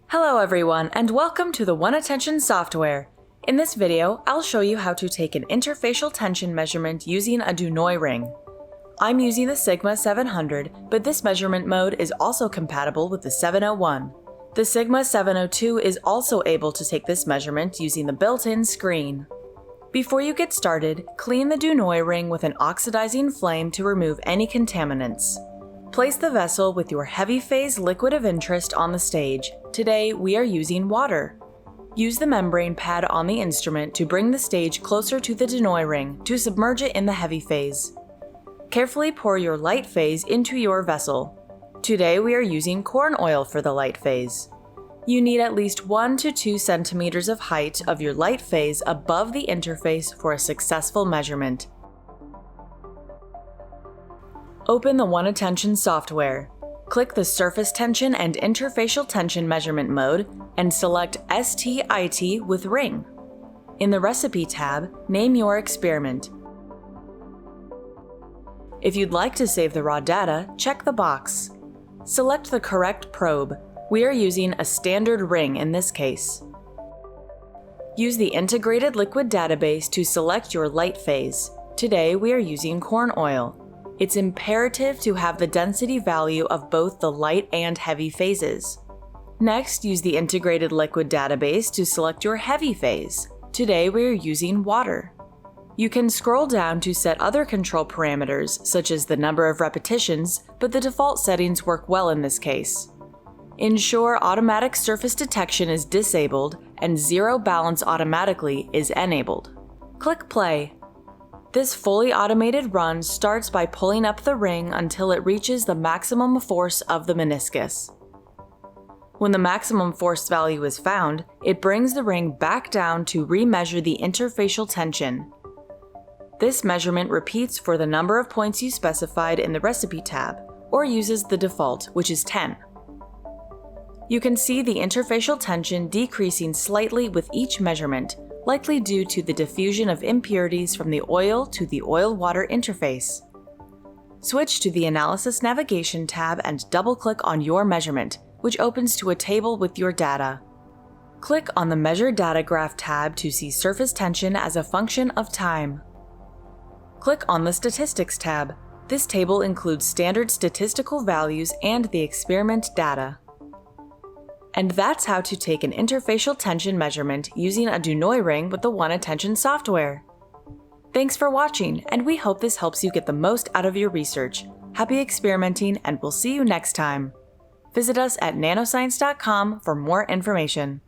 Hello everyone, and welcome to the OneAttention software. In this video, I'll show you how to take an interfacial tension measurement using a Nouy Ring. I'm using the Sigma 700, but this measurement mode is also compatible with the 701. The Sigma 702 is also able to take this measurement using the built-in screen. Before you get started, clean the Nouy Ring with an oxidizing flame to remove any contaminants. Place the vessel with your heavy phase liquid of interest on the stage. Today, we are using water. Use the membrane pad on the instrument to bring the stage closer to the Nouy Ring to submerge it in the heavy phase. Carefully pour your light phase into your vessel. Today, we are using corn oil for the light phase. You need at least 1 to 2 centimeters of height of your light phase above the interface for a successful measurement. Open the OneAttention software. Click the Surface Tension and Interfacial Tension Measurement mode and select STIT with Ring. In the Recipe tab, name your experiment. If you'd like to save the raw data, check the box. Select the correct probe. We are using a standard ring in this case. Use the Integrated Liquid Database to select your light phase. Today, we are using corn oil. It's imperative to have the density value of both the light and heavy phases. Next, use the Integrated Liquid Database to select your heavy phase. Today, we are using water. You can scroll down to set other control parameters, such as the number of repetitions, but the default settings work well in this case. Ensure automatic surface detection is disabled and zero balance automatically is enabled. Click play. This fully automated run starts by pulling up the ring until it reaches the maximum force of the meniscus. When the maximum force value is found, it brings the ring back down to remeasure the interfacial tension. This measurement repeats for the number of points you specified in the Recipe tab, or uses the default, which is 10. You can see the interfacial tension decreasing slightly with each measurement, likely due to the diffusion of impurities from the oil to the oil-water interface. Switch to the Analysis Navigation tab and double-click on your measurement, which opens to a table with your data. Click on the Measure Data Graph tab to see surface tension as a function of time. Click on the Statistics tab. This table includes standard statistical values and the experiment data. And that's how to take an interfacial tension measurement using a Nouy Ring with the OneAttention software. Thanks for watching, and we hope this helps you get the most out of your research. Happy experimenting, and we'll see you next time. Visit us at nanoscience.com for more information.